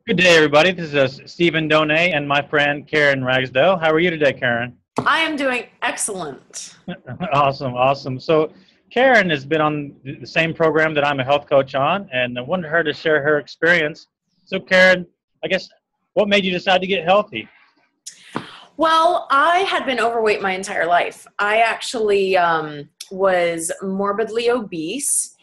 Good day, everybody. This is Stephen Donay and my friend Karen Ragsdale. How are you today, Karen? I am doing excellent. Awesome, awesome. So, Karen has been on the same program that I'm a health coach on, and I wanted her to share her experience. So, Karen, I guess what made you decide to get healthy? Well, I had been overweight my entire life. I actually was morbidly obese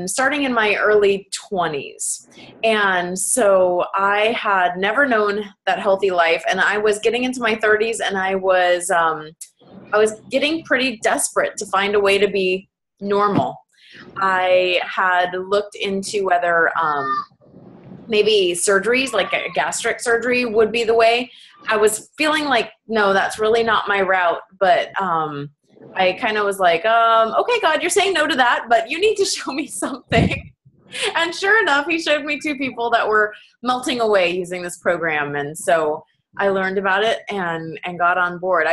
starting in my early 20s. And so I had never known that healthy life, and I was getting into my 30s, and I was getting pretty desperate to find a way to be normal. I had looked into whether maybe surgeries, like a gastric surgery, would be the way. I was feeling like, no, that's really not my route. But I kind of was like, okay, God, you're saying no to that, but you need to show me something. And sure enough, he showed me two people that were melting away using this program. And so I learned about it and got on board.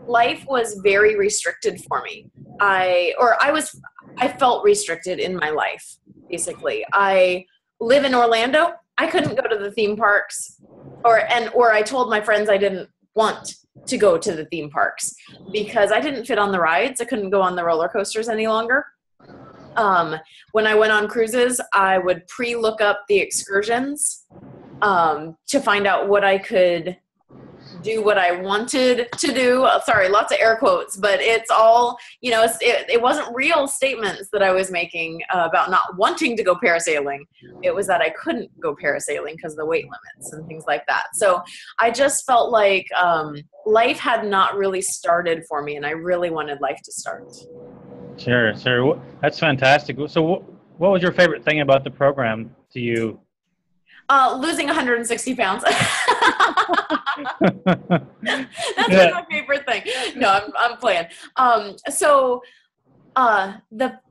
Life was very restricted for me. I felt restricted in my life, basically. I live in Orlando. I couldn't go to the theme parks, or I told my friends I didn't want to go to the theme parks because I didn't fit on the rides. I couldn't go on the roller coasters any longer. When I went on cruises, I would pre-look up the excursions to find out what I could do, what I wanted to do. Sorry, lots of air quotes, but it's all, it wasn't real statements that I was making about not wanting to go parasailing. It was that I couldn't go parasailing because of the weight limits and things like that. So I just felt like life had not really started for me, and I really wanted life to start. Sure, sure. That's fantastic. So, what was your favorite thing about the program to you? Losing 160 pounds. That's Yeah. my favorite thing. No, I'm playing.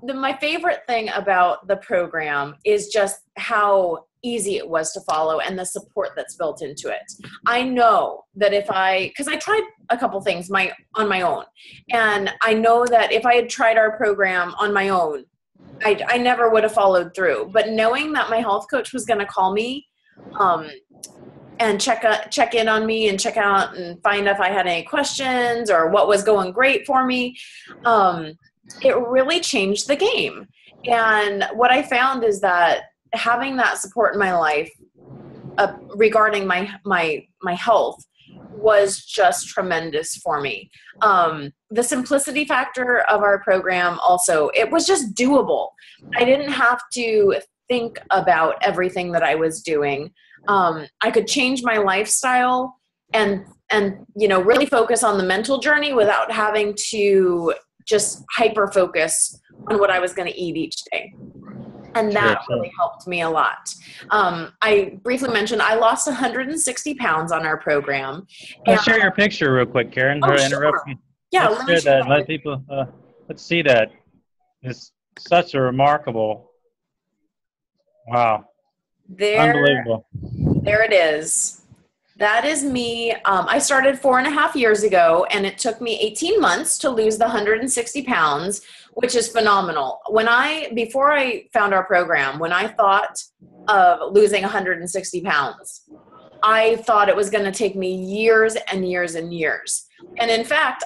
My favorite thing about the program is just how easy it was to follow and the support that's built into it. I know that because I tried a couple things on my own, and I know that if I had tried our program on my own, I never would have followed through. But knowing that my health coach was going to call me and check in on me and check out and find if I had any questions or what was going great for me, it really changed the game. And what I found is that having that support in my life regarding my health was just tremendous for me. The simplicity factor of our program also, it was just doable. I didn't have to think about everything that I was doing. I could change my lifestyle and really focus on the mental journey without having to just hyper focus on what I was going to eat each day. And that really helped me a lot. I briefly mentioned I lost 160 pounds on our program. Let's share your picture real quick, Karen. Oh, sure. Yeah, let's share that. Let people let's see that. It's such a remarkable. Wow. Unbelievable. There it is. That is me. I started 4.5 years ago, and it took me 18 months to lose the 160 pounds, which is phenomenal. Before I found our program, when I thought of losing 160 pounds, I thought it was going to take me years and years and years. And in fact,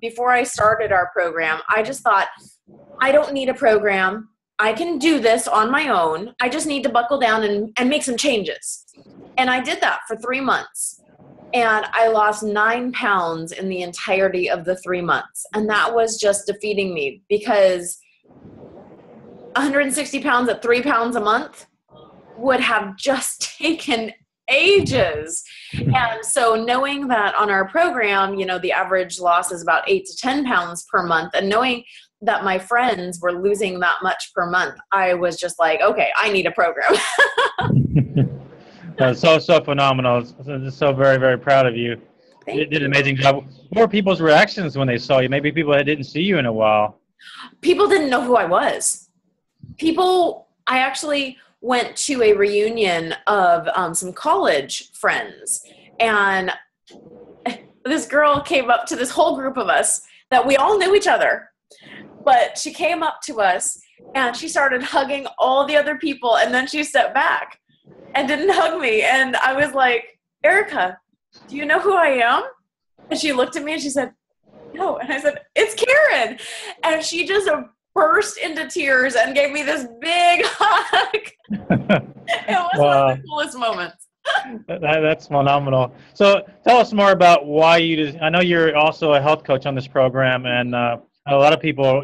before I started our program, I just thought, I don't need a program. I can do this on my own. I just need to buckle down and make some changes. And I did that for 3 months. And I lost 9 pounds in the entirety of the 3 months. And that was just defeating me because 160 pounds at 3 pounds a month would have just taken ages. And so knowing that on our program, the average loss is about 8 to 10 pounds per month, and knowing that my friends were losing that much per month, I was just like, okay, I need a program. That's so phenomenal. Just so very, very proud of you. You did an amazing job. What were people's reactions when they saw you? Maybe people that didn't see you in a while. People didn't know who I was. I actually went to a reunion of some college friends, and this girl came up to this whole group of us that we all knew each other. But she came up to us And she started hugging all the other people, and then she stepped back and didn't hug me. And I was like, Erica, do you know who I am? And she looked at me and she said, no. And I said, it's Karen. And she just burst into tears and gave me this big hug. It was one of the coolest moments. That's phenomenal. So tell us more about why I know you're also a health coach on this program, and a lot of people,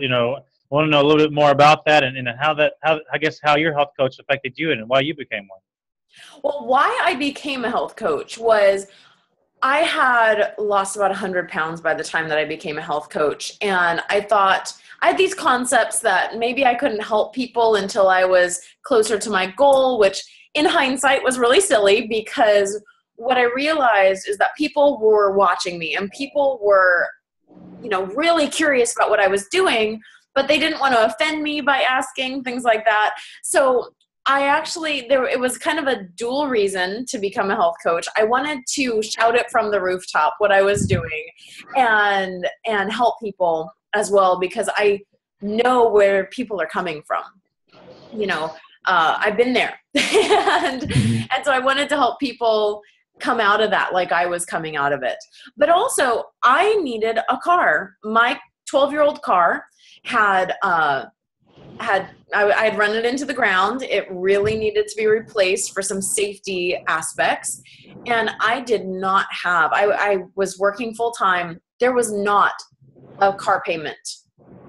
want to know a little bit more about that and how your health coach affected you and why you became one. Well, why I became a health coach was I had lost about 100 pounds by the time that I became a health coach. And I thought I had these concepts that maybe I couldn't help people until I was closer to my goal, which in hindsight was really silly, because what I realized is that people were watching me and people were, really curious about what I was doing, but they didn't want to offend me by asking things like that. So it was kind of a dual reason to become a health coach. I wanted to shout it from the rooftop what I was doing and help people as well, because I know where people are coming from. I've been there. and so I wanted to help people come out of that like I was coming out of it. But also I needed a car. My 12-year-old car I had run it into the ground. It really needed to be replaced for some safety aspects. And I did not have, I was working full time. There was not a car payment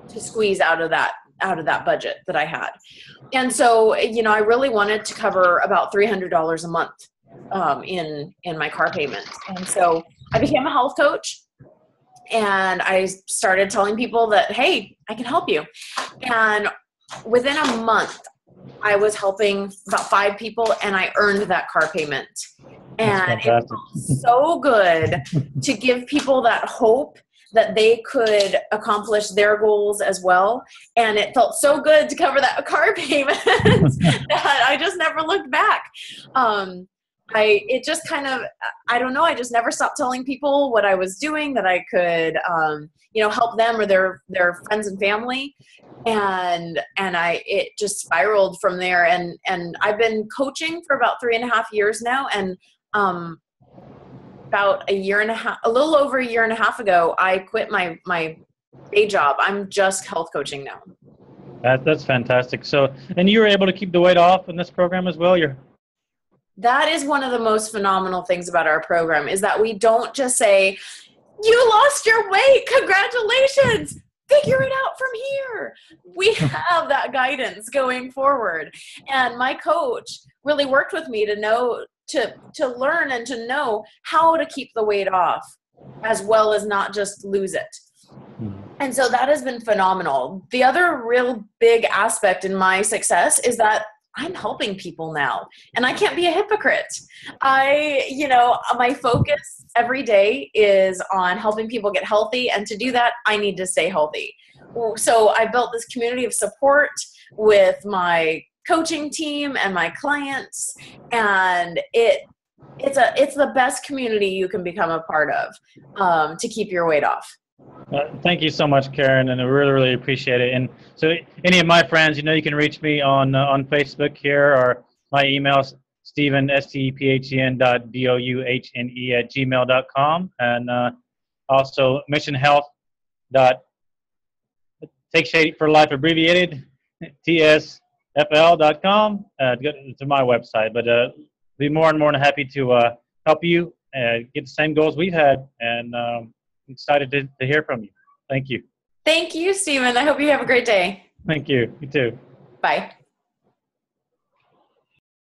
to squeeze out of that budget that I had. And so, I really wanted to cover about $300 a month in my car payment. And so I became a health coach. And I started telling people that, hey, I can help you. And within a month, I was helping about 5 people, and I earned that car payment. And it felt so good to give people that hope that they could accomplish their goals as well. And it felt so good to cover that car payment that I just never looked back. I just never stopped telling people what I was doing, that I could, help them or their friends and family. And it just spiraled from there. And I've been coaching for about 3.5 years now. And, about a little over a year and a half ago, I quit my day job. I'm just health coaching now. That's fantastic. So, and you were able to keep the weight off in this program as well? That is one of the most phenomenal things about our program, is that we don't just say, you lost your weight, congratulations, figure it out from here. We have that guidance going forward. And my coach really worked with me to learn and to know how to keep the weight off, as well as not just lose it. And so that has been phenomenal. The other real big aspect in my success is that I'm helping people now, and I can't be a hypocrite. My focus every day is on helping people get healthy, and to do that, I need to stay healthy. So I built this community of support with my coaching team and my clients, and it's the best community you can become a part of to keep your weight off. Thank you so much, Karen, and I really, really appreciate it. And so any of my friends, you can reach me on Facebook here, or my email's Stephen, stephen.douhne@gmail.com, and also missionhealth.take shade for life abbreviated, tsfl.com, to my website. But be more and more than happy to help you get the same goals we've had, and excited to hear from you. Thank you. Thank you, Stephen. I hope you have a great day. Thank you. You too. Bye.